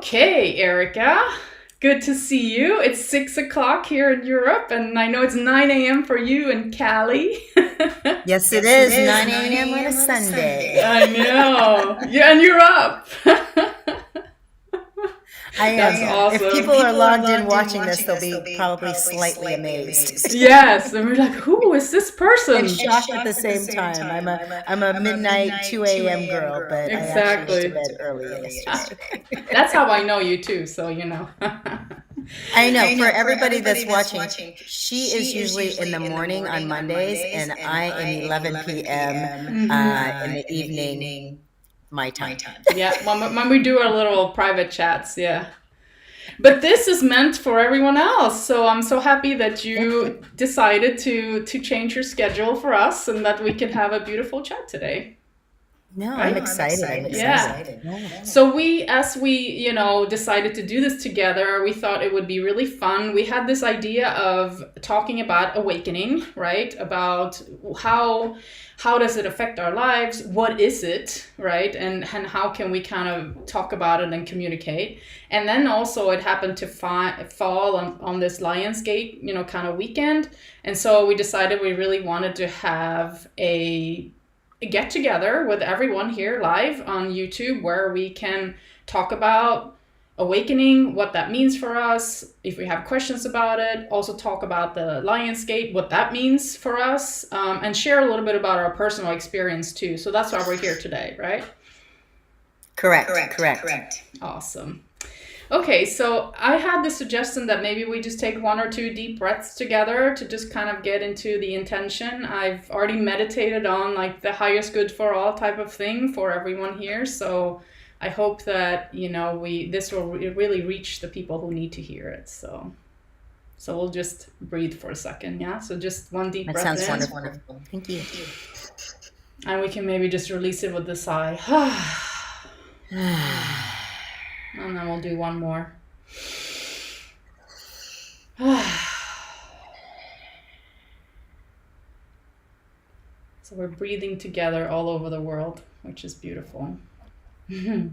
Okay, Erica. Good to see you. It's 6 o'clock here in Europe, and I know it's 9 a.m. for you in Cali. Yes, it is 9 a.m. on a Sunday. I know. Yeah, and you're up. I That's am. awesome. If people are logged in watching this, they'll be probably slightly amazed Yes, and we're like, who is this person? and shocked at the same time. I'm a midnight 2 a.m. girl, but I actually went to Exactly. bed early yesterday. That's how I know you too, so you know. I know, for everybody that's watching, she is usually in the morning on Mondays, and I am 11 p.m. In the evening, my time. Yeah, when we do our little private chats, yeah. But this is meant for everyone else, so I'm so happy that you decided to change your schedule for us and that we could have a beautiful chat today. No, Right? I'm excited. I'm excited. Yeah. So as we, decided to do this together, we thought it would be really fun. We had this idea of talking about awakening, right? About how does it affect our lives? What is it, right? And how can we kind of talk about it and communicate? And then also it happened to fall on this Lionsgate, kind of weekend. And so we decided we really wanted to have a get together with everyone here live on YouTube where we can talk about awakening, what that means for us, if we have questions about it, also talk about the Lionsgate, what that means for us, and share a little bit about our personal experience too. So that's why we're here today, right? Correct. Awesome. Okay, so I had the suggestion that maybe we just take 1 or 2 deep breaths together to just kind of get into the intention. I've already meditated on like the highest good for all type of thing for everyone here. So I hope that, this will really reach the people who need to hear it. So we'll just breathe for a second. Yeah. So just 1 deep breath That sounds in. wonderful. Thank you. And we can maybe just release it with the sigh. And then we'll do 1 more. So we're breathing together all over the world, which is beautiful. I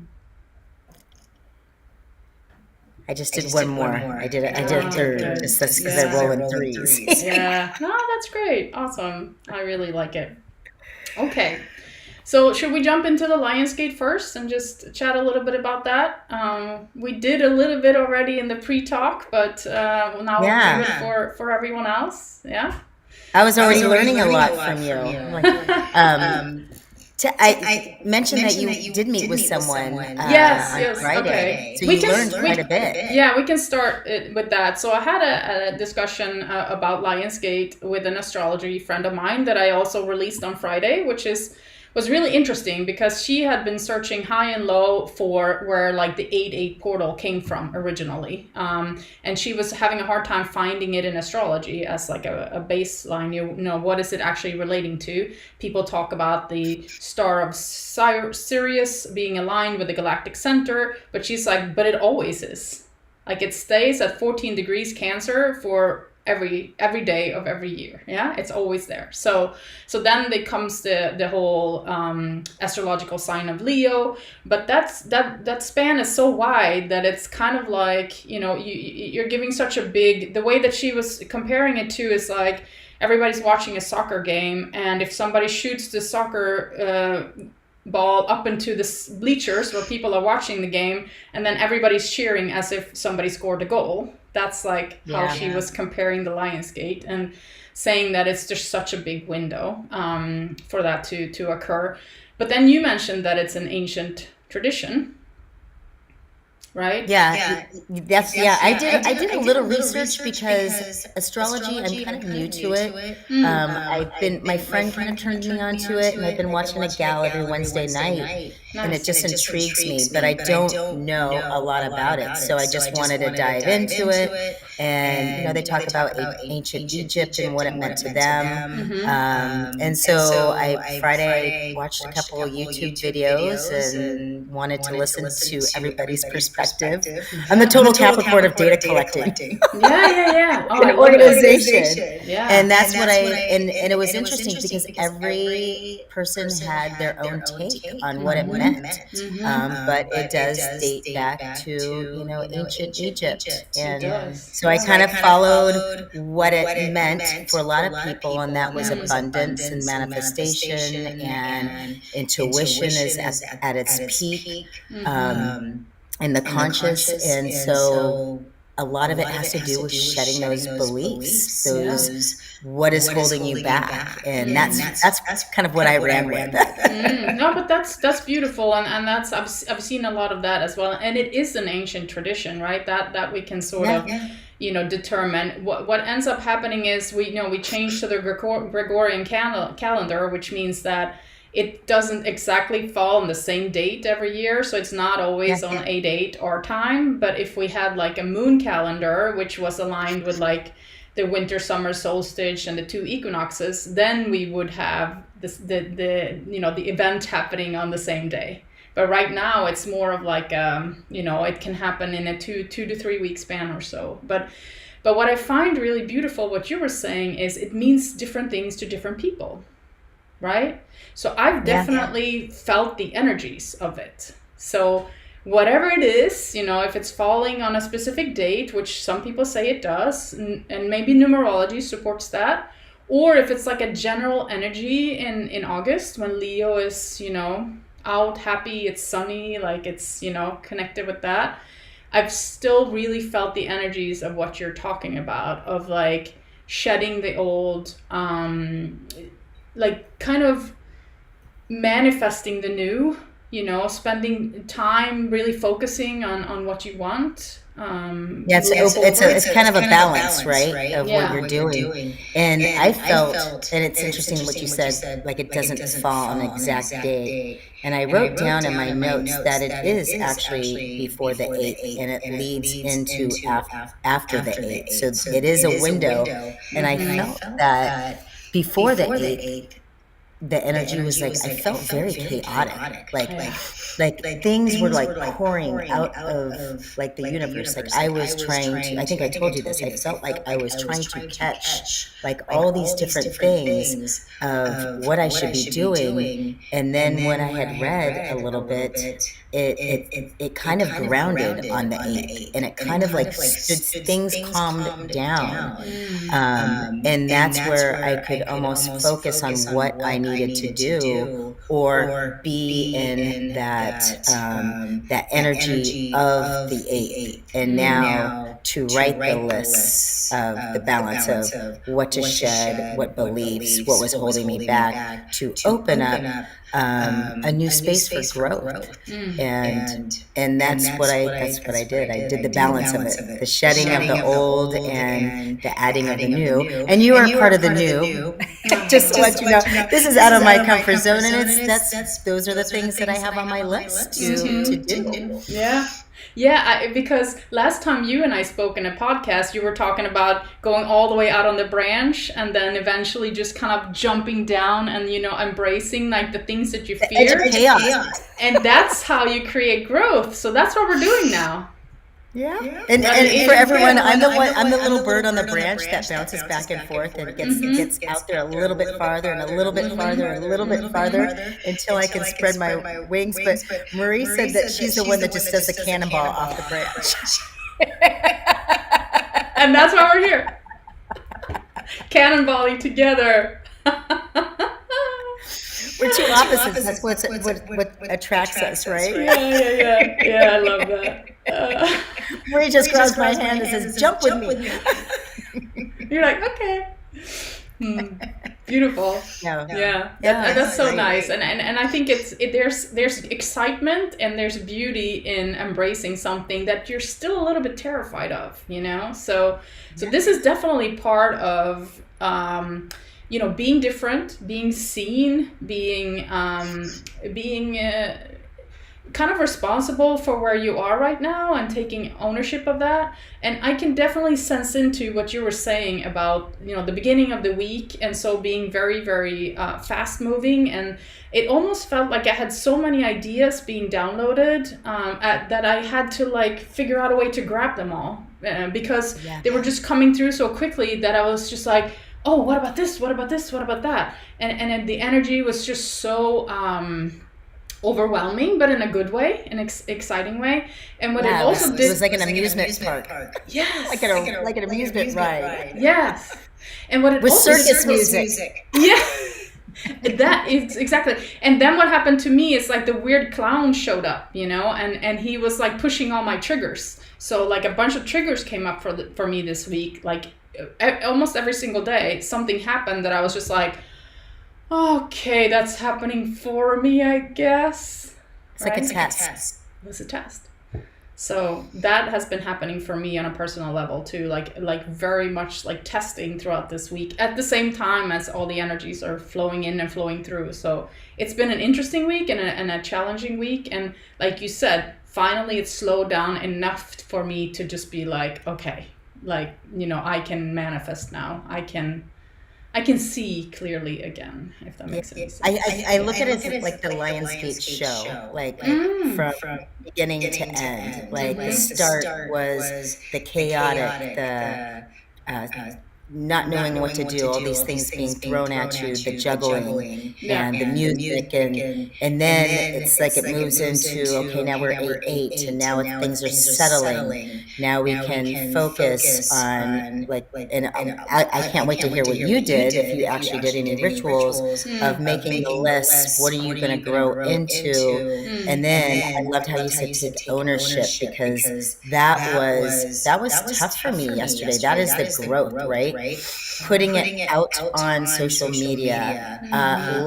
just did one more. I did a third. Good. Just that's because I roll in threes. Yeah. No, that's great. Awesome. I really like it. Okay. So should we jump into the Lionsgate first and just chat a little bit about that? We did a little bit already in the pre-talk, but now we'll do it for everyone else. Yeah. I was already learning a lot from you. I mentioned that you did meet with someone on Friday, so you learned quite a bit. Yeah, we can start with that. So I had a discussion about Lionsgate with an astrology friend of mine that I also released on Friday, which was really interesting because she had been searching high and low for where like the 8-8 portal came from originally. And she was having a hard time finding it in astrology as like a baseline, what is it actually relating to? People talk about the star of Sirius being aligned with the galactic center, but she's like, but it always is. Like it stays at 14 degrees Cancer for every day of every year. Yeah, it's always there. So then there comes the whole astrological sign of Leo, but that span is so wide that it's kind of like, you're giving such a big, the way that she was comparing it to is like everybody's watching a soccer game, and if somebody shoots the soccer ball up into the bleachers where people are watching the game, and then everybody's cheering as if somebody scored a goal. That's like how she was comparing the Lionsgate and saying that it's just such a big window for that to occur. But then you mentioned that it's an ancient tradition, right? Yeah. I did a little research because astrology, I'm kind of new to it. My friend kind of turned me on to it, and I've been watching a gal every Wednesday night, and it just intrigues me, but I don't know a lot about it. So I just wanted to dive into it. And, they talk about ancient Egypt and what it meant to them. And so Friday watched a couple of YouTube videos and wanted to listen to everybody's perspective perspective. I'm the total Capricorn of data collecting. Yeah. Oh, I An love it. organization. Yeah. And that's what and it was interesting because every person had their own take on what it meant. But it does date back to, ancient Egypt. It And does. so I kind of followed what it meant for a lot of people, and that was abundance and manifestation, and intuition is at its peak, in the conscious. And so a lot of it has to do with shedding those beliefs, what is holding you back. And that's kind of what I ran with. No, but that's beautiful, and that's I've seen a lot of that as well, and it is an ancient tradition, right? That we can sort of determine. What ends up happening is we change to the Gregorian calendar, which means that it doesn't exactly fall on the same date every year, so it's not always on a date or time. But if we had like a moon calendar, which was aligned with like the winter summer solstice and the two equinoxes, then we would have the event happening on the same day. But right now it's more of like it can happen in a 2 to 3 week span or so. But what I find really beautiful, what you were saying, is it means different things to different people, right? So I've definitely felt the energies of it. So whatever it is, if it's falling on a specific date, which some people say it does, and maybe numerology supports that, or if it's like a general energy in August when Leo is, out, happy, it's sunny, like it's, connected with that, I've still really felt the energies of what you're talking about, of like shedding the old, like kind of manifesting the new, spending time really focusing on what you want. It's kind of a balance, right, of what you're doing. And I felt, and it's interesting what you said, like it doesn't fall on an exact date. And I wrote down in my notes that it is actually before the 8th, and it leads into after the 8th. So it is a window. And I felt that before the 8th, the energy was like, I felt very chaotic, like things were like pouring out of like the universe. Like I was trying to, I think I told you this, I felt like I was trying to catch like all these different things of what I should be doing. And then when I had read a little bit, it kind of grounded on the 8th, and it kind of like things calmed down. And that's where I could almost focus on what I needed to do, or be in that energy of the 8th. And now to write the lists of the balance of what to shed, what beliefs, what was holding me back, to open up a new space for growth. And that's what I did. I did the balance of it, the shedding of the old and the adding of the new. And you are part of the new. Just to let you know, this is out of my comfort zone, and those are the things that I have on my list to do. Yeah, because last time you and I spoke in a podcast, you were talking about going all the way out on the branch and then eventually just kind of jumping down and, embracing like the things that you fear. And that's how you create growth. So that's what we're doing now. Yeah. And for everyone, I'm the little bird on the branch that bounces back and forth and gets out there a little bit farther and a little bit farther and a little bit farther until I can spread my wings. But Marie said that she's the one that just does the cannonball off the branch. And that's why we're here. Cannonballing together. We're two opposites. That's what attracts us, right? Yeah, I love that. Marie just grabs my hand and says, "Jump with me." You're like, okay. Beautiful. Yeah. That's so nice. And I think there's excitement and there's beauty in embracing something that you're still a little bit terrified of, So this is definitely part of being different, being seen, being kind of responsible for where you are right now and taking ownership of that. And I can definitely sense into what you were saying about, the beginning of the week, and so being very, very fast moving. And it almost felt like I had so many ideas being downloaded that I had to like figure out a way to grab them all because they were just coming through so quickly that I was just like, oh, what about this? What about this? What about that? And the energy was just so overwhelming, but in a good way, an exciting way. And what it also did, it was like an amusement park. Yes, like an amusement ride. Yes, and what it with also circus music. Yeah. That is exactly. And then what happened to me is like the weird clown showed up, and he was like pushing all my triggers. So like a bunch of triggers came up for me this week. Like almost every single day, something happened that I was just like, okay, that's happening for me, I guess. It's right? Like a test. It was a test. So that has been happening for me on a personal level too, like very much like testing throughout this week at the same time as all the energies are flowing in and flowing through. So it's been an interesting week and a challenging week. And like you said, finally it slowed down enough for me to just be like, okay, like, I can manifest now. I can see clearly again, if that makes any sense. I look at it as like the Lionsgate show, like from beginning to end. Like the start was the chaotic, the not knowing what to do, all these things being thrown at you, the juggling and the music, and then it's like it moves into, okay, now we're 8-8, and now things are settling. Now we can focus on and I can't wait to hear what you did, if you actually did any rituals of making the list. What are you going to grow into? And then I loved how you said take ownership, because that was tough for me yesterday. That is the growth, right? Putting it out on social media,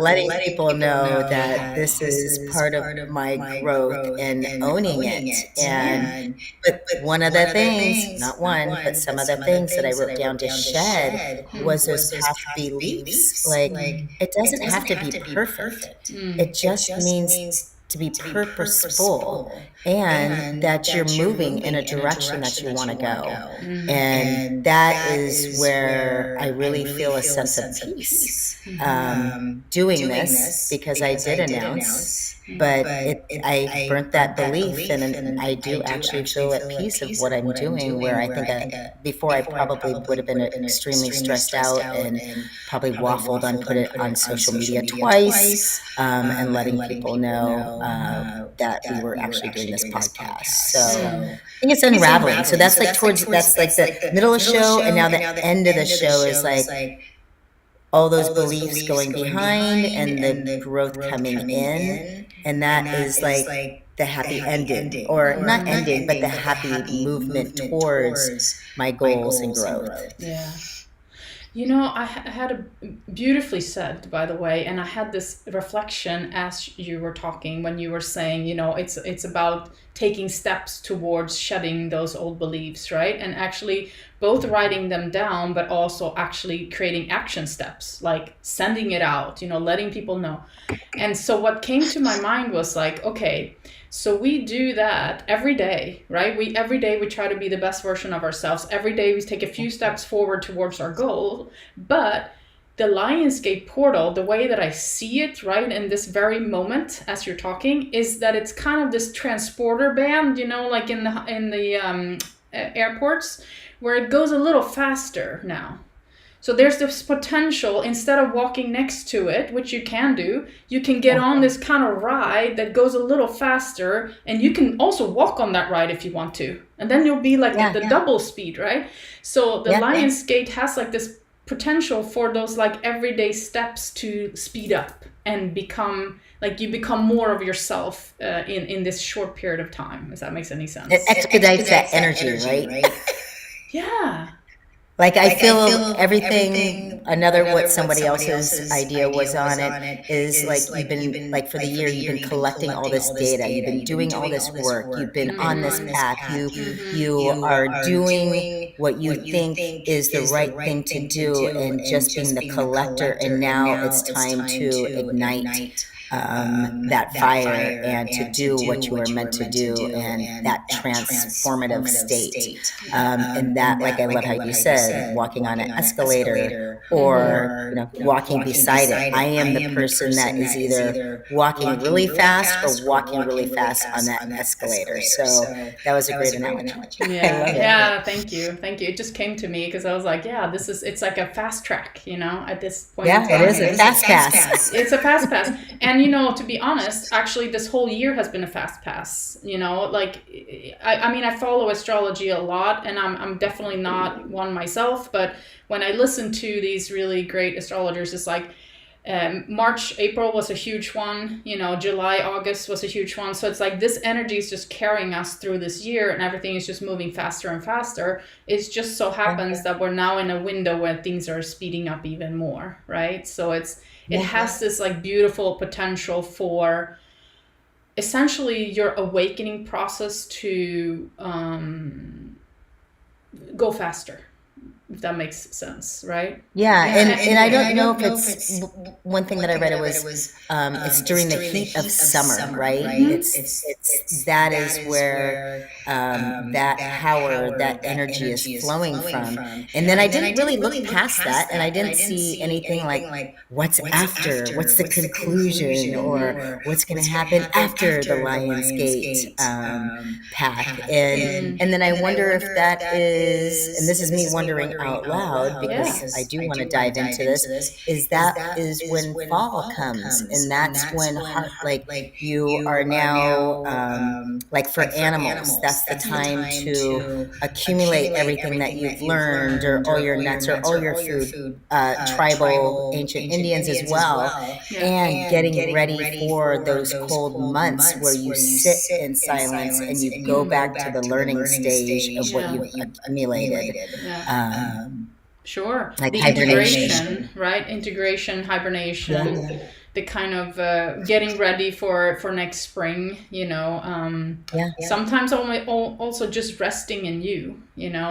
letting people know that this is part of my growth, and owning it. But one of the things, not one, but some of the things that I wrote down to shed was those past beliefs. Like, it doesn't have to be perfect. It just means to be purposeful, and that you're moving in a direction that you want to go. And that is where I really feel a sense of peace doing this, because I did announce, but I burnt that belief, and I do actually feel at peace of what I'm doing, where I think that before I probably would have been extremely stressed out and probably waffled on put it on social media twice, and letting people know that we were actually doing this podcast. So I think it's unraveling. So that's like the middle of the show, and now the end of the show is like all those beliefs going behind and the growth coming in. And that is like the happy ending, or not ending, but the happy movement towards my goals and growth. Yeah. I had a beautifully said, by the way, and I had this reflection as you were talking, when you were saying, it's about taking steps towards shedding those old beliefs, right? And actually both writing them down, but also actually creating action steps, like sending it out, letting people know. And so what came to my mind was like, okay, so we do that every day, right? Every day we try to be the best version of ourselves. Every day we take a few steps forward towards our goal. But the Lionsgate portal, the way that I see it right in this very moment as you're talking, is that it's kind of this transporter band, like in the airports, where it goes a little faster now. So there's this potential, instead of walking next to it, which you can do, you can get on this kind of ride that goes a little faster, and you can also walk on that ride if you want to. And then you'll be like at the double speed, right? So the Lionsgate has like this potential for those like everyday steps to speed up and become like you become more of yourself in this short period of time, if that makes any sense. It expedites that energy, right? Yeah. Like I feel everything, what somebody else's idea was on it is like you've been, like for the year, you've been collecting all this data, you've been doing all this work, you've been on this path, you are doing what you think is the right thing to do, and just being the collector, and now it's time to ignite that fire and to do what you were meant to do and that transformative state. And that, like I love how you said, walking on an escalator or, walking beside it. I am the person that is either walking really fast or walking really fast on that escalator. So that was a great analogy. I love it. Yeah, thank you. Thank you. It just came to me because I was like, yeah, it's like a fast track, at this point in time. Yeah, it is a fast pass. It's a fast pass. And, to be honest, actually, this whole year has been a fast pass. Like, I mean, I follow astrology a lot, and I'm definitely not one myself. But when I listen to these really great astrologers, it's like March, April was a huge one. July, August was a huge one. So it's like this energy is just carrying us through this year, and everything is just moving faster and faster. It just so happens that we're now in a window where things are speeding up even more, right? So it has this like beautiful potential for essentially your awakening process to go faster, if that makes sense, right? Yeah, and I don't know if it's one thing that I read. It was it's during the heat of summer, right? It's that is where that power, that energy is flowing from. And then I didn't really look past that, and I didn't see anything like what's after, what's the conclusion, or what's going to happen after the Lion's Gate path. And then I wonder if that is, and this is me wondering out loud because I do want to dive into this, is that is when fall comes, and that's when you are now like for animals, that's the time to accumulate everything that you've learned, or all your nuts, or all your food, tribal ancient Indians as well, and getting ready for those cold months where you sit in silence and you go back to the learning stage of what you've accumulated. Sure. Like the hibernation. Integration, right? Integration, hibernation, the kind of getting ready for next spring, sometimes also just resting in you,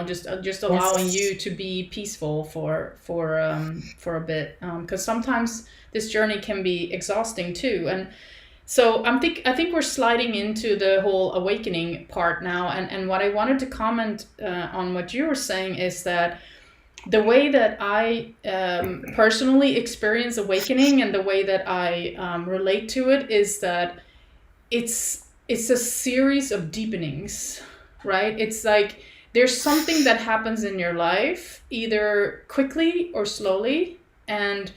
just allowing you to be peaceful for a bit, because sometimes this journey can be exhausting too. And so I think we're sliding into the whole awakening part now, and what I wanted to comment on what you were saying is that the way that I personally experience awakening, and the way that I relate to it, is that it's a series of deepenings, right? It's like there's something that happens in your life, either quickly or slowly, and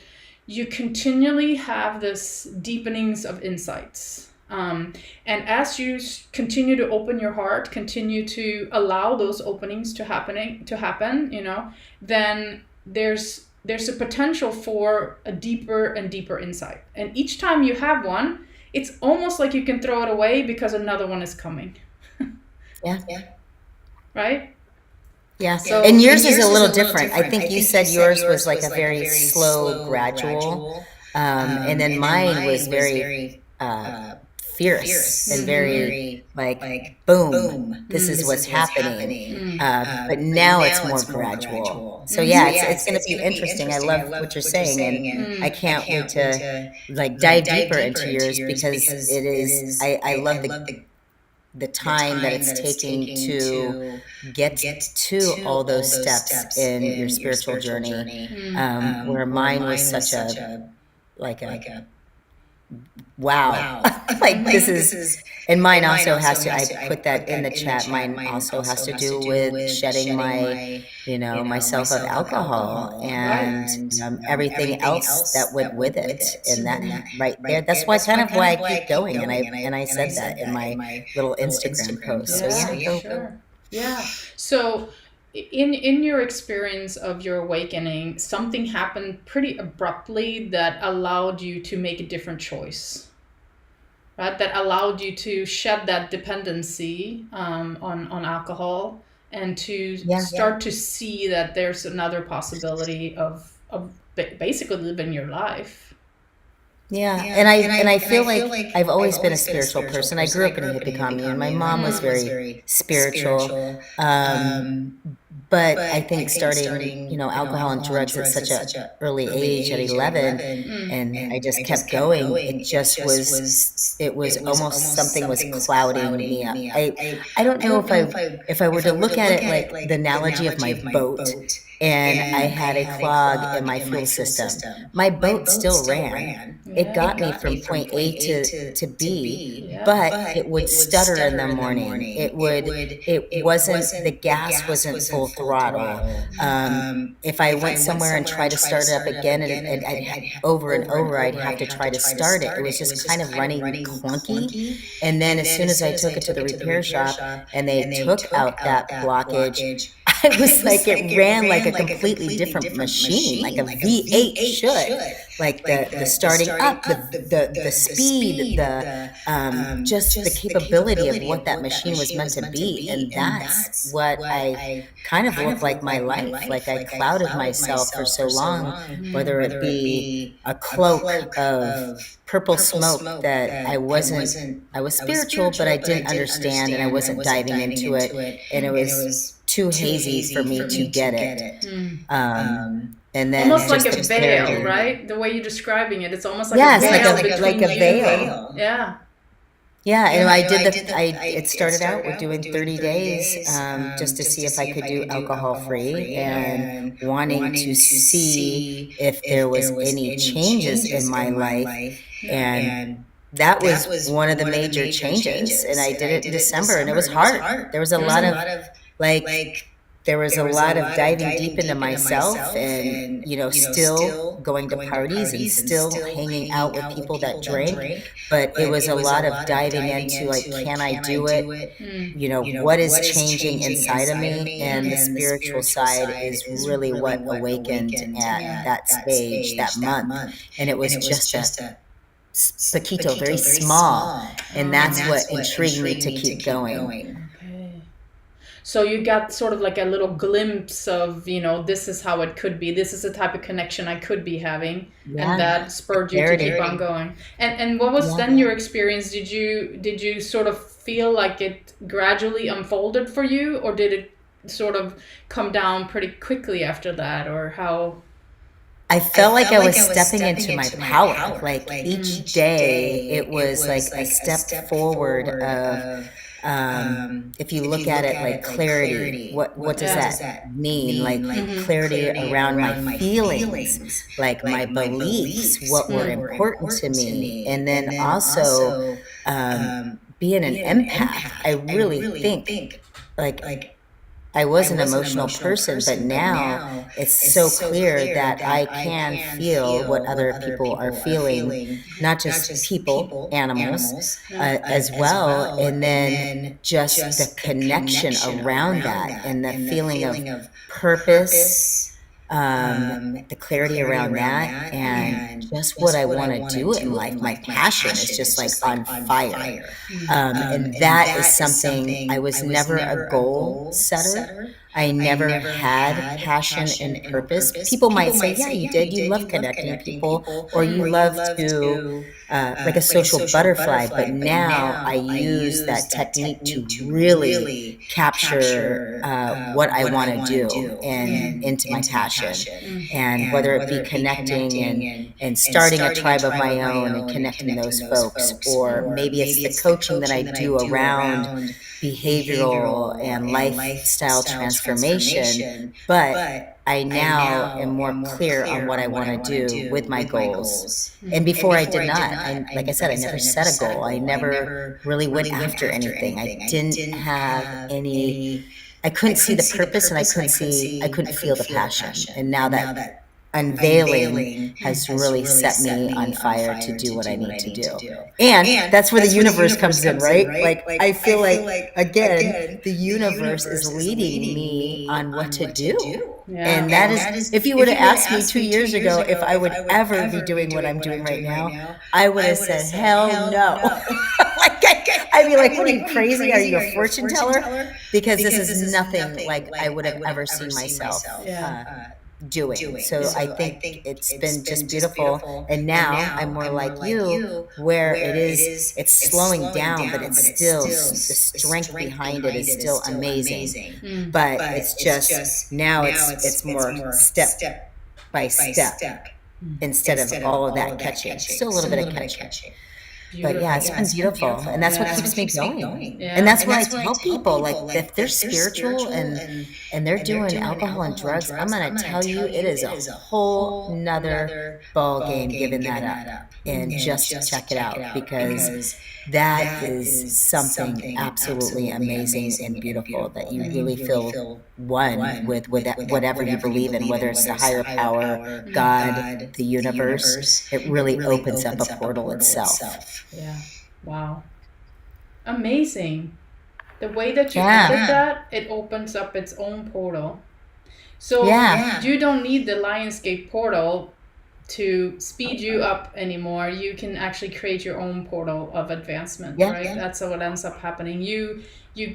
you continually have this deepenings of insights. And as you continue to open your heart, continue to allow those openings to happen, then there's a potential for a deeper and deeper insight. And each time you have one, it's almost like you can throw it away because another one is coming. Right? Yeah. So, and yours is a little different. I think you said yours was like a very slow, gradual, and then mine was very fierce and very like boom, this is what's happening. But now it's more gradual. So it's going to be interesting. I love what you're saying, and I can't wait to like dive deeper into yours, because it is. I love the time that it's taking to get to all those steps in your spiritual journey, where mine was such a wow. Like this is, and mine also has to, I put that in the chat, mine also has to do with shedding my, myself of alcohol and everything else that went with it. And that right there, that's why I keep going. And I said that in my little Instagram post. So sure. Yeah. So in your experience of your awakening, something happened pretty abruptly that allowed you to make a different choice, right? That allowed you to shed that dependency on alcohol, and to start to see that there's another possibility of basically living your life. Yeah, and I feel like I've always been a spiritual person. I grew up in a hippie commune. My mom was very spiritual, but I think starting, alcohol and drugs at such a early age at 11, and I just kept going. It was almost something was clouding me up. I don't know if I were to look at it like the analogy of my boat, and I had a clog in my fuel system. My boat still ran. It Yeah. got me from point A to B, Yeah. but it would stutter in the morning. It wasn't, the gas wasn't full throttle. If I went somewhere and tried to start it up again, and over and over, I'd have to try to start it. It was just kind of running clunky. And then as soon as I took it to the repair shop and they took out that blockage, I was like, it ran like a completely different machine, like a V8 should. Like the starting up, the speed, just the capability of what that machine was meant to be. And that's what I kind of looked like my life. Like I clouded myself for so long, whether it be a cloak of purple smoke that I was spiritual, but I didn't understand, and I wasn't diving into it. And it was too hazy for me to get it. And then Almost like just a the veil, clarity. right? The way you're describing it, it's almost like Yes, a veil between like a you. veil. Yeah. Yeah, and I did it started out with doing 30 days, just to see if I could do alcohol free, and wanting to see if there was any changes in my life. And that was one of the major changes. And I did it in December, and it was hard. There was a lot of diving deep into myself, and still going to parties and still hanging out with people that drank, but it was a lot of diving into, like, can I do it? What is changing inside of me? And the spiritual side is really what awakened at that stage, that month. And it was just a poquito, very small, and that's what intrigued me to keep going. Okay. So you got sort of like a little glimpse of, this is how it could be. This is the type of connection I could be having, and that spurred you to keep on going. And what was then your experience? Did you sort of feel like it gradually unfolded for you, or did it sort of come down pretty quickly after that, or how? I felt like I was stepping into my power. Like each day, it was like a step forward of, if you look at it like clarity, what does that mean? Like clarity around my feelings, like my beliefs, what were important to me. And then also, being an empath, I really think, like, I was an emotional person, but now it's so clear that I can feel what other people are feeling, not just people, animals, as well. And then just the connection around that, and the feeling of purpose, the clarity around that, and just what I want to do in life. My passion is just like on fire. And that is something, I was never a goal setter. I never had passion and purpose. People might say, yeah, you did. You love connecting people, or you love to, like a social butterfly. But now I use that technique to really capture what I want to do and into my passion. And whether it be connecting and starting a tribe of my own and connecting those folks, or maybe it's the coaching that I do around behavioral and lifestyle transformation. But I now am more clear on what I want to do with my goals. And before I did not. Like I said, I never set a goal. I never really went after anything. I didn't have any. I couldn't see the purpose, and I couldn't feel the passion. And now that unveiling has really set me on fire to do what I need to do. And that's where the universe comes in, right? Like, I feel like, again, the universe is leading me on what to do. Yeah. And that is, if you would have asked me 2 years ago if I would ever be doing what I'm doing right now, I would have said, hell no. I'd be like, what are you, crazy? Are you a fortune teller? Because this is nothing like I would have ever seen myself doing. So I think it's been just beautiful. And now I'm more like you, where it's slowing down, but it's still, the strength behind it is still amazing. Mm. But it's just, now it's more step by step Mm. instead of all of that catching. Still a little bit of catching. But yeah, it's Beautiful. been beautiful. And that's what keeps me going. Yeah. And that's why I tell people, like, if they're spiritual and they're doing alcohol and drugs, I'm gonna tell you, it is a whole nother ball game giving that up. And just check it out, because that is something absolutely amazing and beautiful, that you really feel one with that, whatever you believe in, whether it's the higher power, God, the universe. It really opens up a portal itself. Yeah. Wow. Amazing. The way that you Yeah. ended that, it opens up its own portal. So Yeah. you don't need the Lionsgate portal to speed you up anymore. You can actually create your own portal of advancement, Yeah. right? That's what ends up happening. You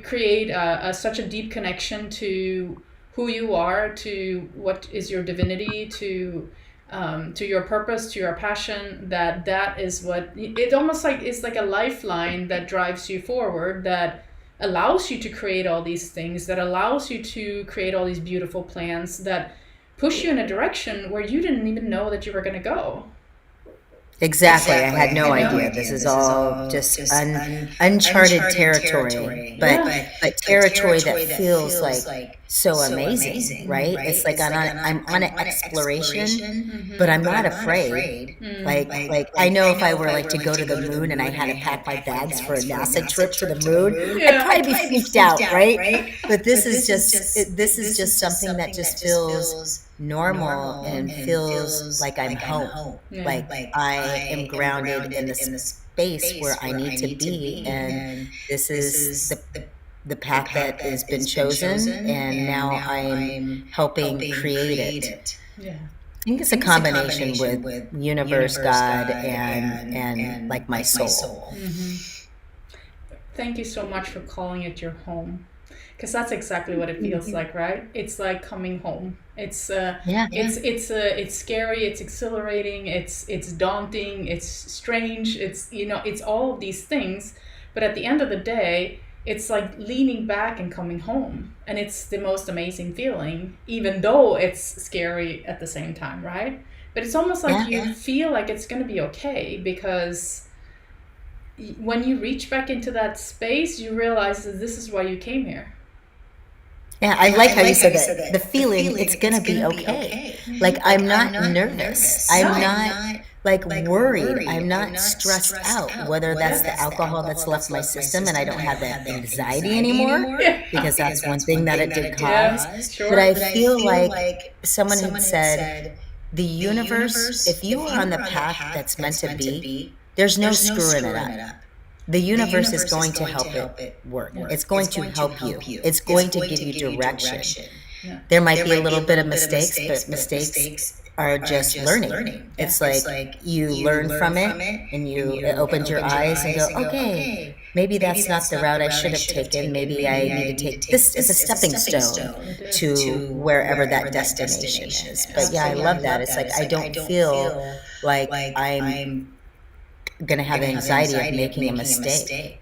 create such a deep connection to who you are, to what is your divinity, to your purpose, to your passion, that is what it almost like is, like a lifeline that drives you forward, that allows you to create all these things, that allows you to create all these beautiful plans, that push you in a direction where you didn't even know that you were going to go. Exactly. I had no idea. This is all just uncharted territory, Yeah. but territory that feels like so amazing, right? It's like I'm on an exploration, but I'm not afraid. Like I know if I were like to go to the moon and I had to pack my bags for a NASA trip to the moon, I'd probably be freaked out, right? But this is just something that just feels normal and feels like I'm home. Yeah. Like I am grounded in the space where I need to be, and this is the path that has been chosen, and now I'm helping create it. Yeah. I think it's a combination with universe, God, and like my soul. Thank you so much for calling it your home, because that's exactly what it feels like, right? It's like coming home. It's it's scary, it's exhilarating, it's daunting, it's strange, it's all of these things, but at the end of the day, it's like leaning back and coming home, and it's the most amazing feeling, even though it's scary at the same time, right? But it's almost like you feel like it's going to be okay, because when you reach back into that space, you realize that this is why you came here. Yeah, I like how you said that. The feeling, it's going to be okay. Like, I'm not nervous. I'm not like worried. I'm not stressed out, whether that's the alcohol that's left my system and I don't have that anxiety anymore, because that's one thing that it did cause. Yeah, sure. But I feel like someone had said, the universe, if you are on the path that's meant to be, there's no screwing it up. The universe is going to help it work. It's going to help you. It's going to give you direction. Yeah. There might be a little bit of mistakes, but mistakes are just learning. It's like you learn from it, and it opens your eyes and go, okay, maybe that's not the route I should have taken. Maybe I need to take this as a stepping stone to wherever that destination is. But yeah, I love that. It's like I don't feel like I'm going to have anxiety of making a mistake.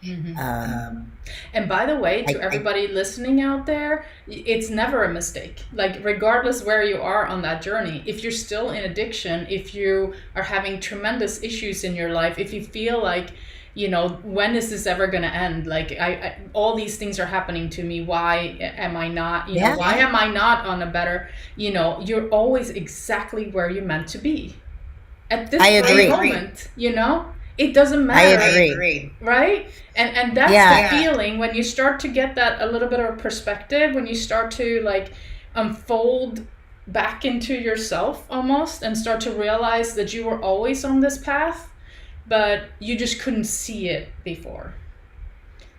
And by the way, to everybody listening out there, it's never a mistake. Like, regardless where you are on that journey, if you're still in addiction, if you are having tremendous issues in your life, if you feel like, when is this ever going to end? Like, I all these things are happening to me. Why am I not, why am I not on a better, you're always exactly where you're meant to be at this moment, It doesn't matter. I agree. Right? And that's the feeling when you start to get that a little bit of perspective, when you start to like unfold back into yourself almost, and start to realize that you were always on this path, but you just couldn't see it before.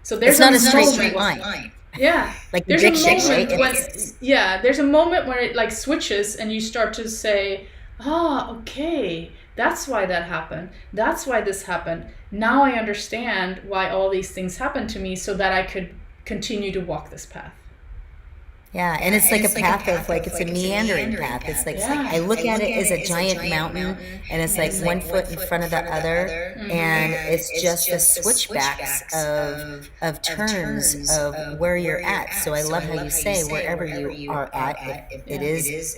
So there's not a straight line. Yeah. Like there's addiction, a moment right? There's a moment where it like switches and you start to say, okay, that's why that happened. That's why this happened. Now I understand why all these things happened to me, so that I could continue to walk this path. Yeah, and it's like a path of like it's a meandering path. It's like Yeah. I look at it as a giant mountain, and it's like one foot in front of the other, and it's just the switchbacks of turns of where you're at. So I love how you say wherever you are at, if it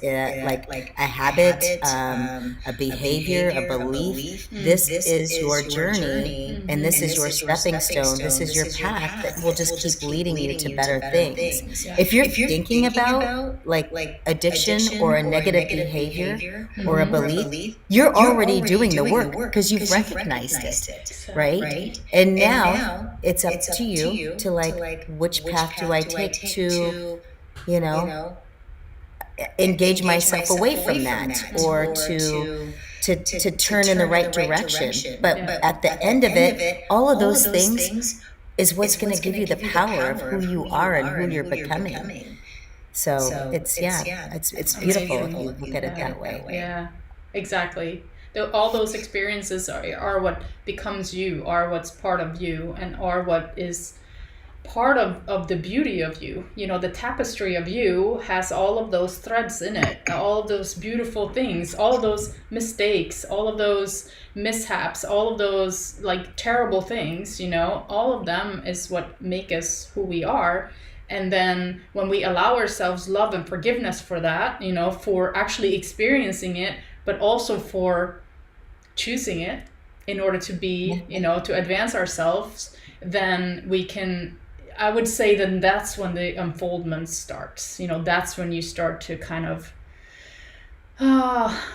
Yeah. is like a habit, a behavior, a belief, this is your journey, and this is your stepping stone. This is your path that will just keep leading you to better things. Yeah. If you're thinking about like addiction or a negative behavior or a belief, you're already doing the work because you've recognized it, right? And now it's up to you to like, which path do I take to, you know, engage myself away from that, or to turn in the right direction. But at the end of it, all of those things is what's going to give you the power of who you are and who you're becoming. So it's it's beautiful if you look at it that way. Yeah, exactly. All those experiences are what becomes you, are what's part of you, and are what is part of the beauty of you. You know, the tapestry of you has all of those threads in it, all of those beautiful things, all of those mistakes, all of those mishaps, all of those like terrible things, you know, all of them is what make us who we are. And then when we allow ourselves love and forgiveness for that, you know, for actually experiencing it, but also for choosing it in order to be, you know, to advance ourselves, then we can, I would say then that's when the unfoldment starts. You know, that's when you start to kind of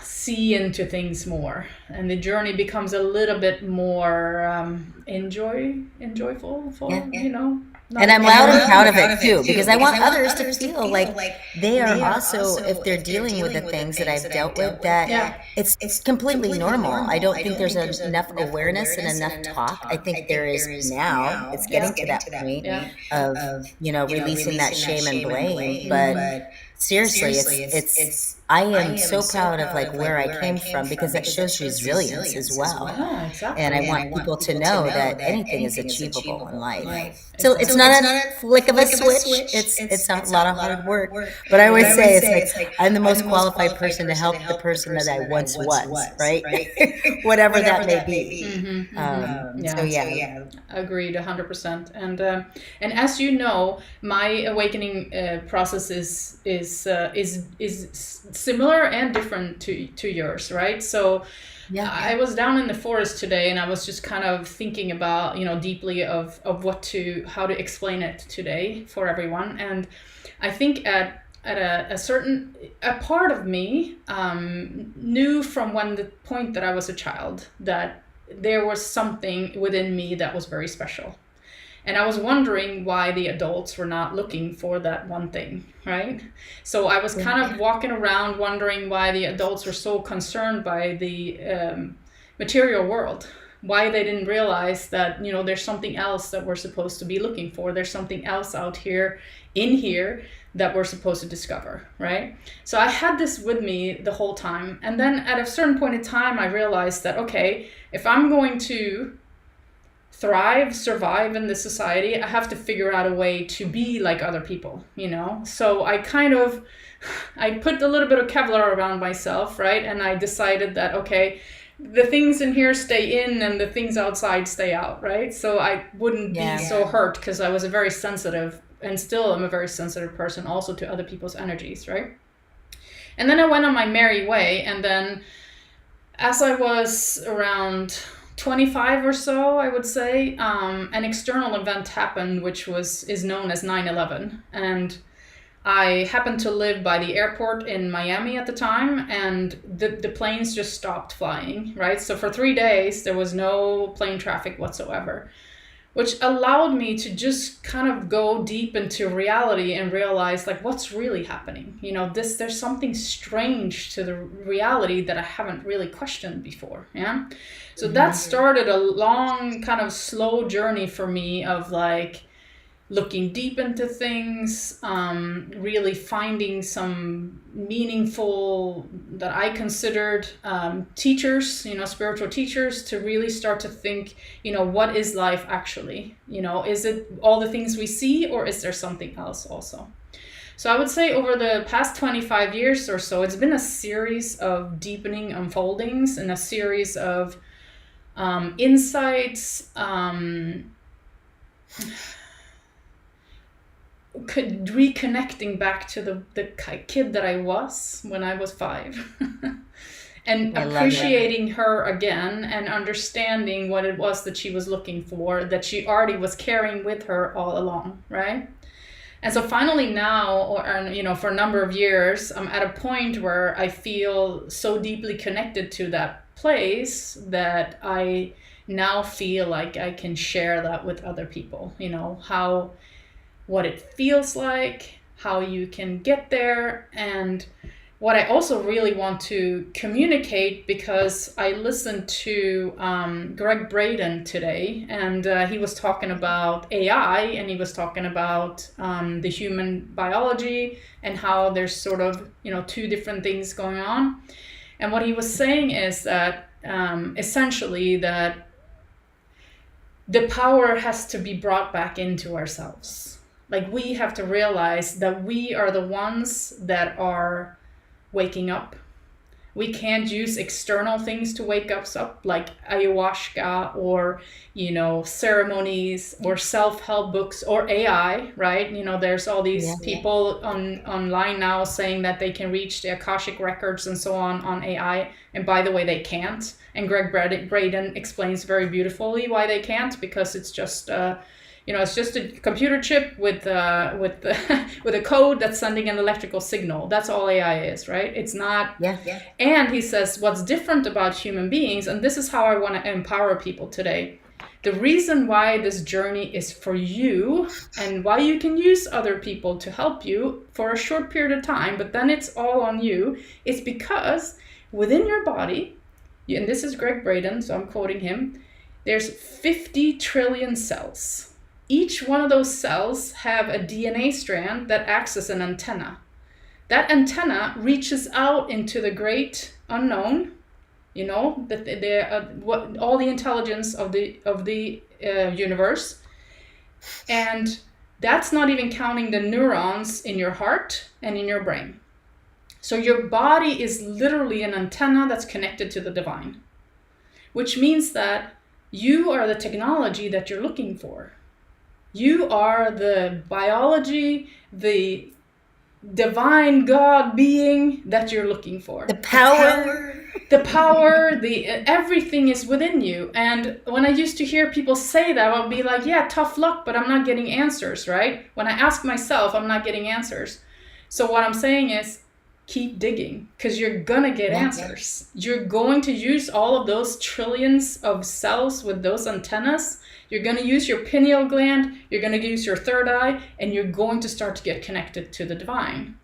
see into things more, and the journey becomes a little bit more enjoyful, you know. And I'm loud and proud of it too, because I want others to feel like they are also, if they're dealing with the things that I've dealt with, that it's completely normal. I don't think there's enough awareness and enough talk. I think there is now. It's getting to that point of, you know, releasing that shame and blame. But seriously, it's I am so proud of like where I came from, because that shows resilience as well. Yeah, exactly. And I want people to know that anything is achievable in life. Yeah, So it's not a flick of a switch. It's a lot of hard work. But I always say it's like I'm the most qualified person to help the person that I once was, right? Whatever that may be. So yeah. Agreed, 100%. And as you know, my awakening process is similar and different to yours, right? So I was down in the forest today, and I was just kind of thinking about, you know, deeply of how to explain it today for everyone. And I think at a part of me knew from the point that I was a child that there was something within me that was very special. And I was wondering why the adults were not looking for that one thing, right? So I was kind of walking around wondering why the adults were so concerned by the material world, why they didn't realize that, you know, there's something else that we're supposed to be looking for. There's something else out here, in here, that we're supposed to discover, right? So I had this with me the whole time. And then at a certain point in time, I realized that, okay, if I'm going to thrive, survive in this society, I have to figure out a way to be like other people, you know? So I put a little bit of Kevlar around myself, right? And I decided that, okay, the things in here stay in and the things outside stay out, right? So I wouldn't be so hurt, because I was a very sensitive, and still am a very sensitive person also to other people's energies, right? And then I went on my merry way, and then as I was around 25 or so, I would say, an external event happened, which is known as 9/11. And I happened to live by the airport in Miami at the time, and the planes just stopped flying, right? So for 3 days, there was no plane traffic whatsoever, which allowed me to just kind of go deep into reality and realize, like, what's really happening? You know, there's something strange to the reality that I haven't really questioned before, yeah? So that started a long, kind of slow journey for me of, like, looking deep into things, really finding some meaningful, that I considered teachers, you know, spiritual teachers, to really start to think, you know, what is life actually? You know, is it all the things we see, or is there something else also? So I would say over the past 25 years or so, it's been a series of deepening unfoldings and a series of insights, reconnecting back to the kid that I was when I was 5. And appreciating her again and understanding what it was that she was looking for, that she already was carrying with her all along, right? And so finally now, or for a number of years, I'm at a point where I feel so deeply connected to that place that I now feel like I can share that with other people, what it feels like, how you can get there, and what I also really want to communicate, because I listened to Greg Braden today, and he was talking about AI, and he was talking about the human biology and how there's sort of, two different things going on. And what he was saying is that essentially that the power has to be brought back into ourselves. Like, we have to realize that we are the ones that are waking up. We can't use external things to wake us up, like ayahuasca or ceremonies or self-help books or AI, right? There's all these people online now saying that they can reach the Akashic records and so on AI, and by the way, they can't. And Greg Braden explains very beautifully why they can't, because it's just it's just a computer chip with with a code that's sending an electrical signal. That's all AI is, right? It's not. Yeah. And he says what's different about human beings, and this is how I want to empower people today. The reason why this journey is for you and why you can use other people to help you for a short period of time, but then it's all on you, is because within your body, and this is Greg Braden, so I'm quoting him, there's 50 trillion cells. Each one of those cells have a DNA strand that acts as an antenna. That antenna reaches out into the great unknown, that all the intelligence of the universe, and that's not even counting the neurons in your heart and in your brain. So your body is literally an antenna that's connected to the divine, which means that you are the technology that you're looking for. You are the biology, the divine God being that you're looking for. The power. Everything is within you. And when I used to hear people say that, I'll be like, yeah, tough luck, but I'm not getting answers, right? When I ask myself, I'm not getting answers. So what I'm saying is, keep digging, because you're gonna get answers. You're going to use all of those trillions of cells with those antennas. You're going to use your pineal gland, you're going to use your third eye, and you're going to start to get connected to the divine.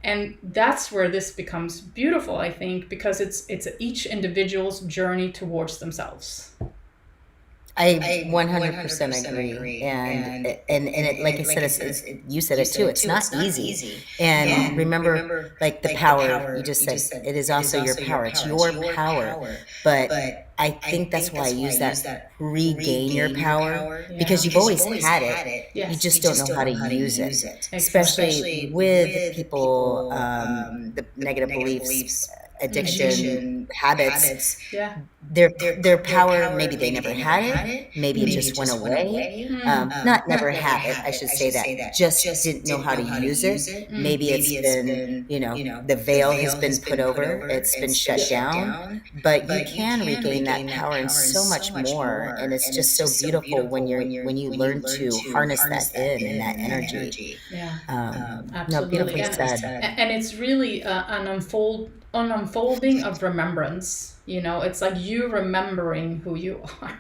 And that's where this becomes beautiful, I think, because it's each individual's journey towards themselves. I 100% agree. And it, like I said, you said it too, it's not easy. And remember, like the power, you just said, it is also your power. It's your power. But I think that's why I use that regain your power, because you've always had it. You just don't know how to use it, especially with people, the negative beliefs, addiction habits. Their power, maybe they never had it, maybe it just went away. Not never had it, I should say that, just didn't know how to use it. Maybe it's been, the veil has been put over, it's been shut down, but you can regain that power and so much more. And it's just so beautiful when you learn to harness that in and that energy. Absolutely. No, beautifully said. And it's really an unfolding of remembrance. It's like you remembering who you are.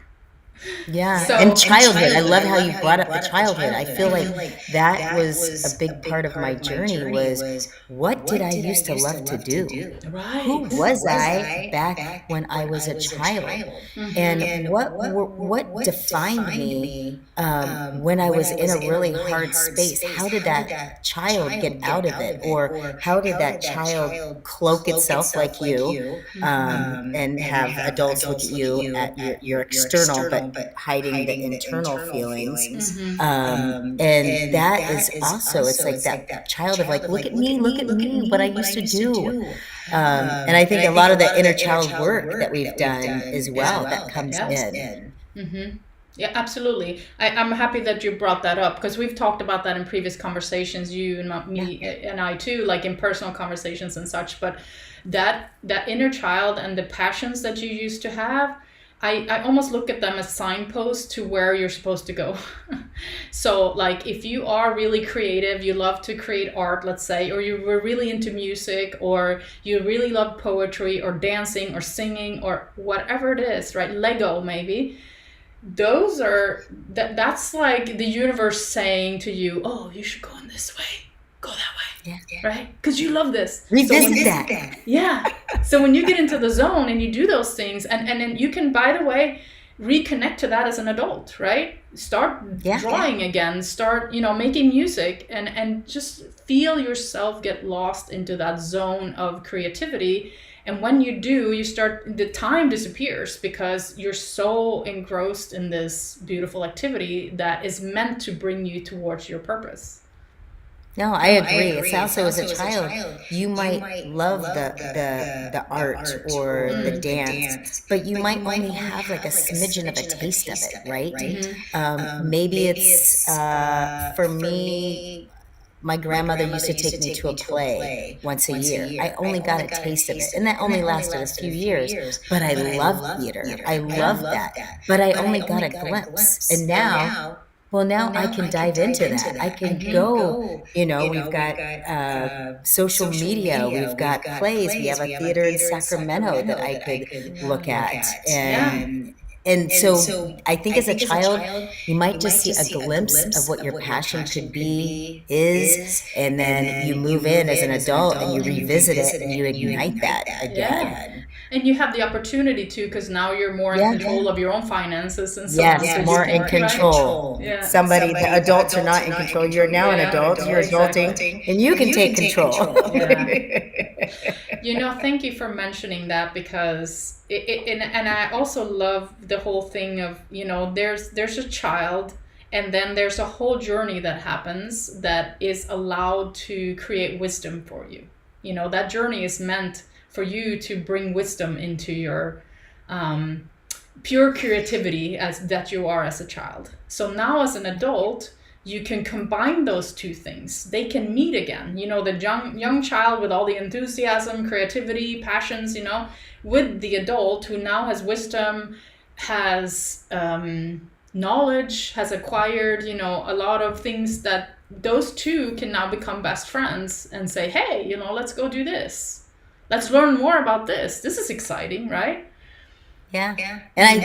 Yeah. So, and childhood. I love how you brought up the childhood. I feel like that was a big part of my journey was, what did I used to love to do? Right. Who was I back when I was a child? And what defined me when I was in a really hard space? How did that child get out of it? Or how did that child cloak itself like you and have adults look at you at your external, but but hiding the internal feelings. Mm-hmm. And that is also, it's like that child of like, look at me, what I used to do. And I think a lot of the inner child work that we've done as well, that comes Yeah. in. Mm-hmm. Yeah, absolutely. I'm happy that you brought that up because we've talked about that in previous conversations, you and me and I too, like in personal conversations and such. But that inner child and the passions that you used to have, I almost look at them as signposts to where you're supposed to go. So like if you are really creative, you love to create art, let's say, or you were really into music, or you really love poetry or dancing or singing or whatever it is, right? Lego maybe. Those are that's like the universe saying to you, oh, you should go in this way, go that way, right? Because you love this. Revisit that. Yeah. So when you get into the zone and you do those things, and then you can, by the way, reconnect to that as an adult, right? Start drawing again, start, making music, and just feel yourself get lost into that zone of creativity. And when you do, the time disappears because you're so engrossed in this beautiful activity that is meant to bring you towards your purpose. No, I agree. It's also as a child, you might love the art or the dance, but you might only have like a smidgen of a taste of it, right? Maybe it's, for me, my grandmother used to take me to a play once a year. I only got a taste of it, and that only lasted a few years, but I love theater. I love that, but I only got a glimpse. And now, well, now I can dive into that. I can go, we've got social media, we've got plays, we have a theater in Sacramento that I could look at. And so I think as a child, you might just see a glimpse of what your passion could be, and then you move in as an adult and you revisit it and you ignite that again. And you have the opportunity to, because now you're more in control of your own finances and so on. Yes, more in control. Right? The adults are not in control. You're now an adult, you're adulting, and you can take control. Thank you for mentioning that, because and I also love the whole thing of, there's a child, and then there's a whole journey that happens that is allowed to create wisdom for you. That journey is meant for you to bring wisdom into your pure creativity that you are as a child. So now as an adult, you can combine those two things. They can meet again. The young child with all the enthusiasm, creativity, passions, with the adult who now has wisdom, has knowledge, has acquired, a lot of things, that those two can now become best friends and say, hey, let's go do this. Let's learn more about this. This is exciting, right? Yeah. And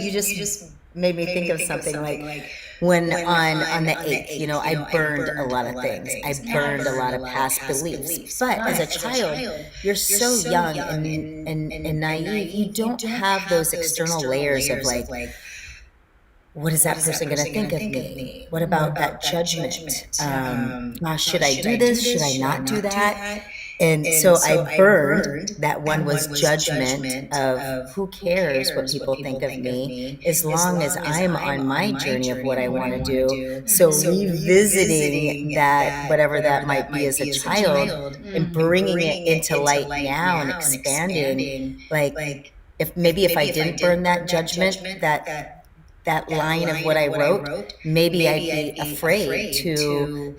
you just made me think of something like when on the 8th, I burned a lot of things. I burned a lot of past beliefs. But as a child, you're so young and naive. You don't have those external layers of like, what is that person going to think of me? What about that judgment? Should I do this? Should I not do that? And so I burned that one was judgment of who cares what people think of me, as long as I'm on my journey of what I want to do. So revisiting that, whatever that might be as a child, and bringing it into light now and expanding, like if I didn't burn that judgment, that line of what I wrote, maybe I'd be afraid to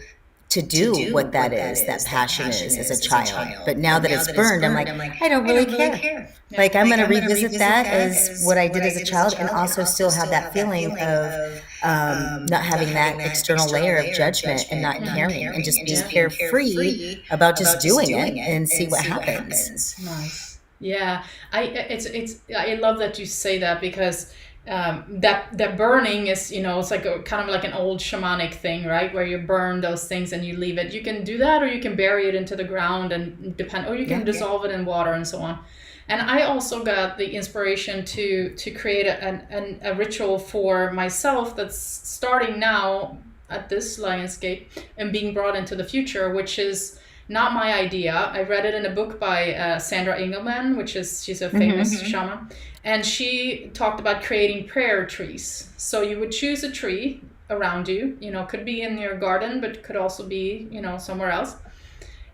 do what that is, that passion is as a child. But now that it's burned, I'm like, I don't really care. Like, I'm going to revisit that as what I did as a child, and also still have that feeling of not having that external layer of judgment and not caring, and just being carefree about just doing it and see what happens. Nice. Yeah. I love that you say that, because that burning is, it's like kind of like an old shamanic thing, right? Where you burn those things and you leave it. You can do that, or you can bury it into the ground and or you can dissolve it in water and so on. And I also got the inspiration to create a ritual for myself that's starting now at this Lionsgate and being brought into the future, which is not my idea. I read it in a book by Sandra Engelman, she's a famous shaman, and she talked about creating prayer trees. So you would choose a tree around you, could be in your garden, but could also be, somewhere else.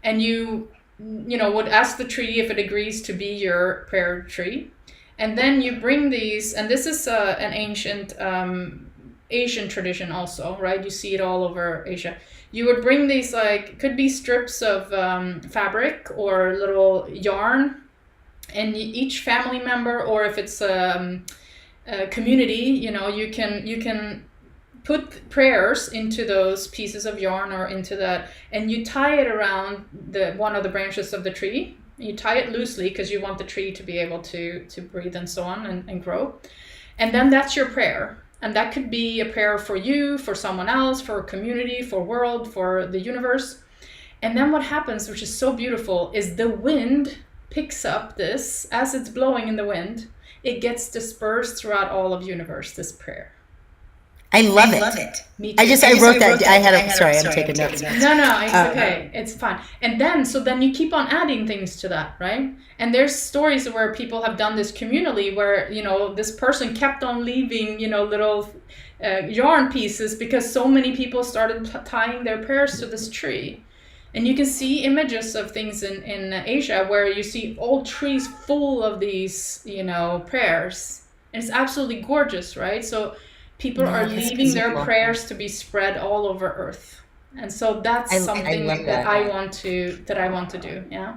And you would ask the tree if it agrees to be your prayer tree. And then you bring these, and this is an ancient Asian tradition also, right? You see it all over Asia. You would bring these, could be strips of fabric or little yarn, and each family member, or if it's a community, you can put prayers into those pieces of yarn or into that, and you tie it around one of the branches of the tree. You tie it loosely because you want the tree to be able to breathe and so on and grow. And then that's your prayer. And that could be a prayer for you, for someone else, for a community, for world, for the universe. And then what happens, which is so beautiful, is the wind picks up this. As it's blowing in the wind, it gets dispersed throughout all of universe, this prayer. I love it. Me too. I wrote that. I'm taking notes. No, it's okay. It's fine. And then you keep on adding things to that, right? And there's stories where people have done this communally, where, this person kept on leaving, little yarn pieces because so many people started tying their prayers to this tree. And you can see images of things in Asia where you see old trees full of these, prayers. And it's absolutely gorgeous, right? So people are leaving their prayers to be spread all over Earth, and so that's something that I want to do. Yeah,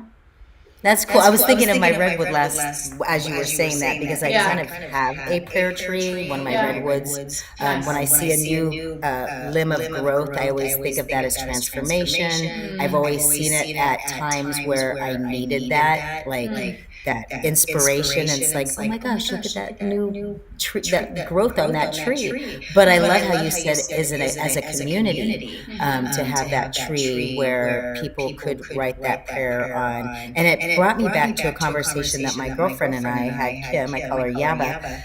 that's cool. I was thinking of my redwood last as you were saying that, because I kind of have a prayer tree, one of my redwoods. When I see a new limb of growth, I always think of that as transformation. I've always seen it at times where I needed that, that inspiration, and it's like, oh my gosh, look at that new tree, that growth on that tree. But I love how you said as a community, to have that tree where people could write that prayer on. And it brought me back to a conversation that my girlfriend and I had, Kim, I call her Yaba.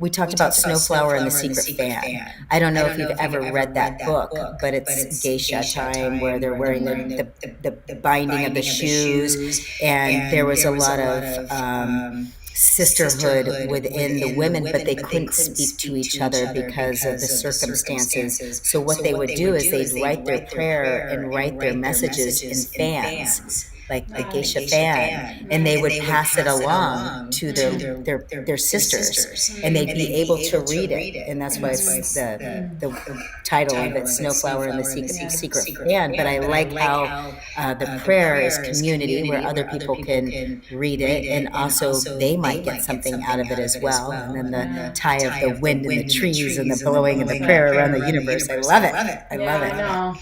We talked about Snowflower and the Secret Fan. I don't know if you've ever read that book, but it's geisha time where they're wearing the binding of the shoes, and there was a lot of sisterhood within the women, but they couldn't speak to each other because of the circumstances. So what they would do is they'd write their prayer and write their messages in fans, like the geisha fan, and they would pass it along to their sisters, and they'd be able to read it. And that's why it's the title of it, Snowflower and the Secret Fan. But I like how the prayer is community, where other people can read it, and also they might get something out of it as well. And then the tie of the wind in the trees and the blowing of the prayer around the universe. I love it. I love it.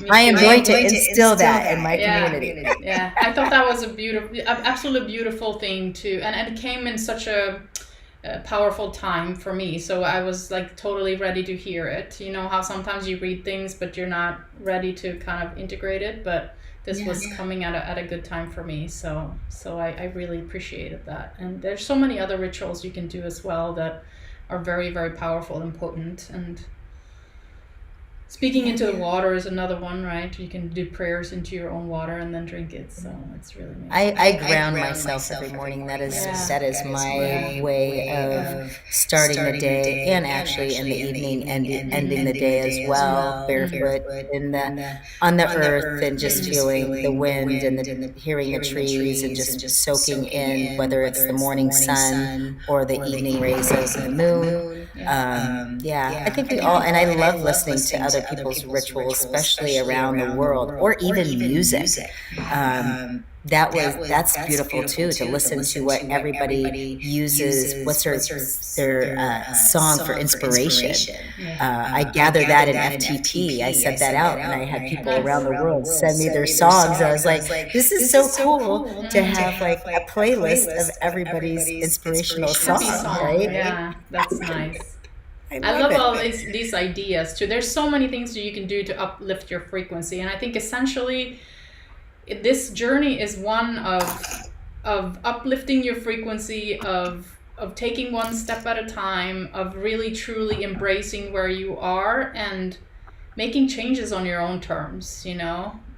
I am going to instill that in my community. Yeah, I thought that was absolutely beautiful thing too, and it came in such a powerful time for me. So I was totally ready to hear it. You know how sometimes you read things but you're not ready to kind of integrate it, but this was coming at a good time for me. So I really appreciated that. And there's so many other rituals you can do as well that are very, very powerful and potent. And speaking into the water is another one, right? You can do prayers into your own water and then drink it. So it's really nice. I ground myself every morning. That is my way of starting the day, and actually in the evening and ending the day as well, barefoot on the earth, and just feeling the wind and hearing the trees, and just soaking in, whether it's the morning sun or the evening rays of the moon. I think we all, and I love listening to other people's rituals, especially around the world, or even music. That's beautiful too, to listen to what everybody uses. What's their song for inspiration? I gathered that in FTP. I sent that out, and I had people around the world send me their songs. I was like, this is so cool to have a playlist of everybody's inspirational song, right? Yeah, that's nice. I love all these ideas too. There's so many things that you can do to uplift your frequency, and I think essentially this journey is one of uplifting your frequency, of taking one step at a time, of really truly embracing where you are and making changes on your own terms,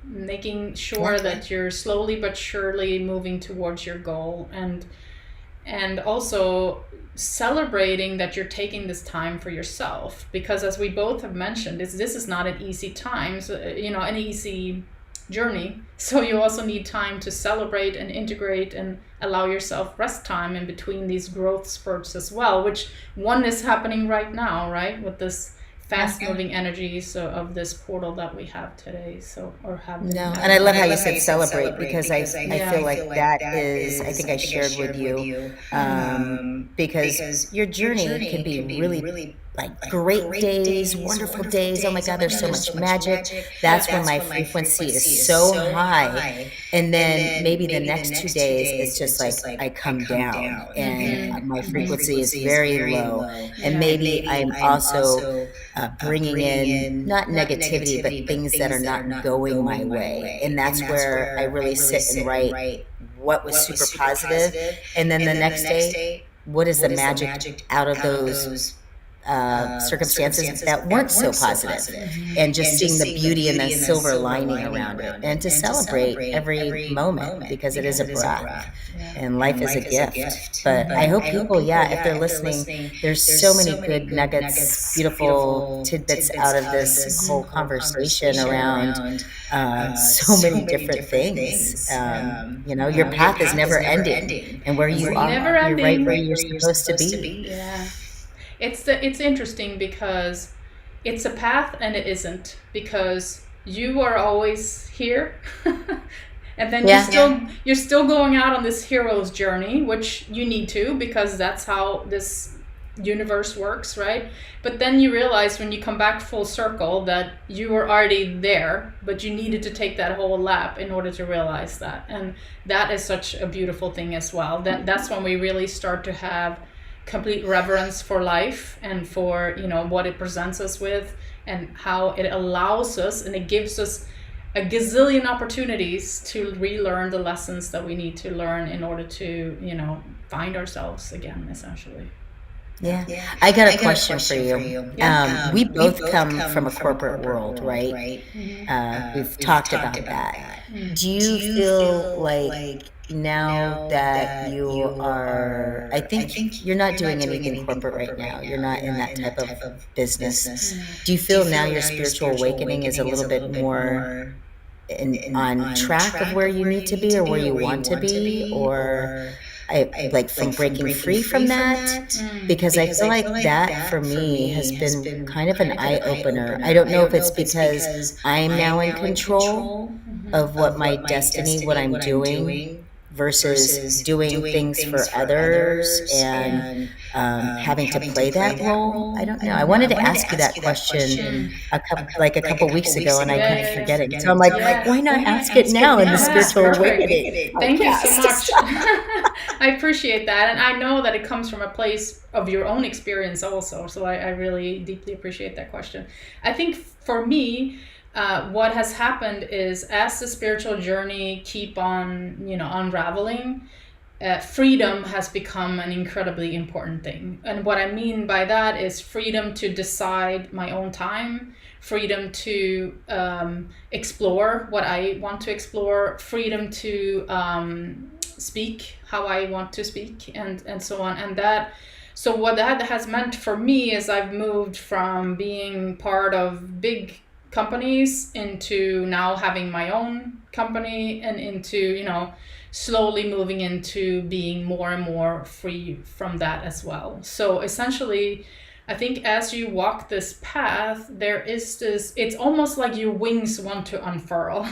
making sure Yeah. that you're slowly but surely moving towards your goal, and also celebrating that you're taking this time for yourself, because as we both have mentioned, this is not an easy time, so, an easy journey. So you also need time to celebrate and integrate and allow yourself rest time in between these growth spurts as well, which one is happening right now, right, with this fast moving energies of this portal that we have today, so, or have been No, and I having. love how you said celebrate, because I Yeah. feel like that is, I think I shared with you, because your journey can be really like great days, wonderful days. Oh my God, there's so much magic. That's when my frequency is so high. And then maybe the next 2 days, it's just like I come down and my frequency is very low. And maybe I'm also bringing in not negativity, but things that are not going my way. And that's where I really sit and write what was super positive. And then the next day, what is the magic out of those circumstances that weren't so positive, and just seeing the beauty and the silver lining around it, and to celebrate every moment, because it is a breath and life is a gift. But I hope people, yeah, if they're listening, there's so many good nuggets, beautiful tidbits out of this whole conversation around so many different things. Your path is never ending, and where you are, Never you're right ending. where you're supposed to be. Yeah. It's interesting because it's a path and it isn't, because you are always here. And then you're still going out on this hero's journey, which you need to, because that's how this universe works, right? But then you realize when you come back full circle that you were already there, but you needed to take that whole lap in order to realize that. And that is such a beautiful thing as well. That's when we really start to have complete reverence for life and for what it presents us with, and how it allows us and it gives us a gazillion opportunities to relearn the lessons that we need to learn in order to find ourselves again, essentially. Yeah. I got a question for you. We both come from a corporate world, right? We've talked about that. Do you feel like now that you are, I think you're not doing anything corporate right now, you're not in that type of business. Do you feel now your spiritual awakening is a little bit more on track of where you need to be or where you want to be, or like from breaking free from that? Because I feel like that for me has been kind of an eye opener. I don't know if it's because I'm now in control of what my destiny, what I'm doing, versus doing things for others and having to play that role. I don't know. I wanted to ask you that question a couple weeks ago, and I kept forgetting. So I'm like, why not ask it now in the spiritual awakening? Thank you so much. I appreciate that, and I know that it comes from a place of your own experience also. So I really deeply appreciate that question. I think for me, what has happened is, as the spiritual journey keep on unraveling, freedom has become an incredibly important thing. And what I mean by that is freedom to decide my own time, freedom to explore what I want to explore, freedom to speak how I want to speak, and so on. And that, so what that has meant for me is I've moved from being part of big companies into now having my own company, and into slowly moving into being more and more free from that as well. So essentially, I think as you walk this path, there is this, it's almost like your wings want to unfurl.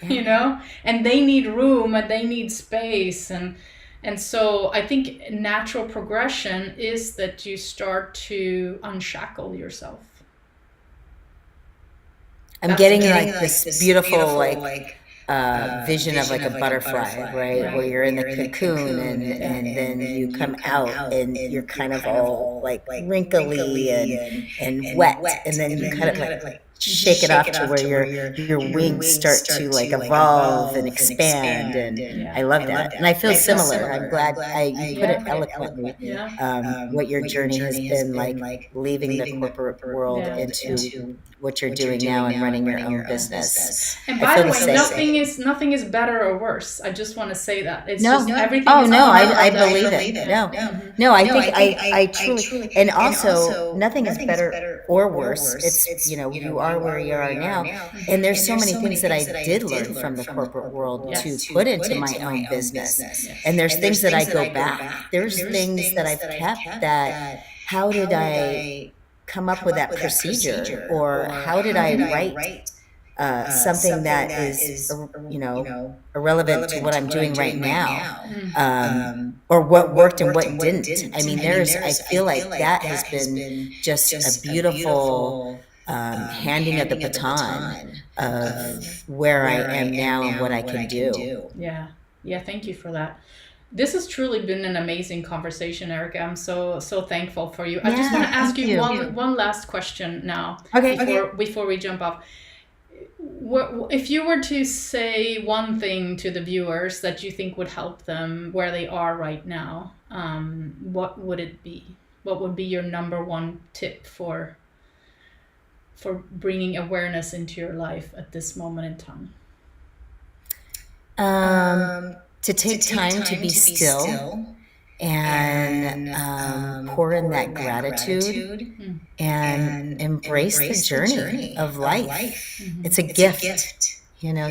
And they need room and they need space, and so I think natural progression is that you start to unshackle yourself. I'm getting like this beautiful vision of like a butterfly, right? Where you're in the cocoon, and then you come out and you're kind of all like wrinkly and wet, and then you kind of like shake it off to where your wings start to like evolve and expand, and Yeah. I love that, and I feel similar. I'm glad you put it Yeah. eloquently. Yeah. What your journey has been like, leaving the corporate world Yeah. into what you're doing now and running your own business. And I by feel the the way, same. nothing is better or worse. I just want to say that it's No. just everything Oh is no, on our I level. believe it. No. No, I think I truly, and also nothing is better or worse. It's, you are where you are now. And there's so many things that I did learn from the corporate world to Yes. put into my own business. Yes. And there's things that I go back. There's things that I've kept that, how did I come up with that procedure? Or how did I write something that is, irrelevant to what I'm doing right now, or what worked and what didn't. I mean, I feel like that has been just a beautiful handing of the baton of where I am now and what I can do. Yeah. Yeah. Thank you for that. This has truly been an amazing conversation, Erica. I'm so thankful for you. I just want to ask thank you you. one last question now, Okay. before we jump off. If you were to say one thing to the viewers that you think would help them where they are right now, what would it be? What would be your number one tip for bringing awareness into your life at this moment in time? To take time to be still and pour in that gratitude and embrace the journey of life. It's a gift.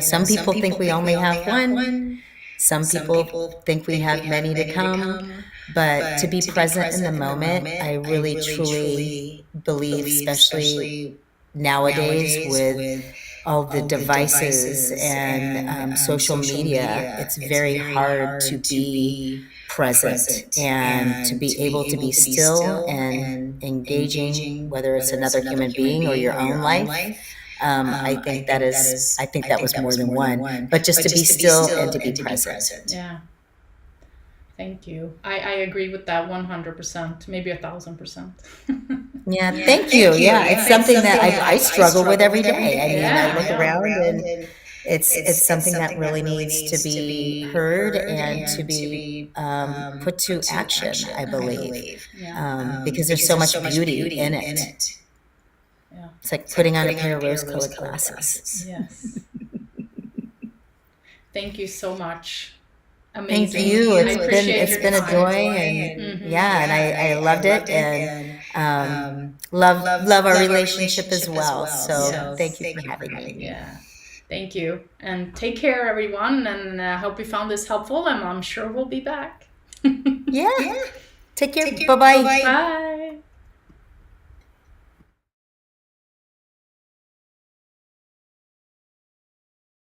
Some people think we only have one. Some people think we have many to come. But to be present in the moment, I really, truly believe, especially nowadays with all the devices and social media, it's very hard to be present and to be able to be still and engaging, whether it's another human being or your own life. I think that was more than one, but just to be still and to be present. Yeah. Thank you. I agree with that 100%, maybe 1,000%. Yeah, thank you. Yeah, it's something that I struggle with every day. I mean, I look around and it's something that really needs to be heard and to be put to action, I believe, because there's so much beauty in it. Yeah. It's like putting on a pair of rose-colored glasses. Yes. Thank you so much. Amazing. Thank you. It's been a joy, and and I loved it, and love our relationship as well. So thank you for having me. Yeah. Thank you. And take care, everyone. And I hope you found this helpful. And I'm sure we'll be back. Yeah. Take care. Bye-bye. Bye.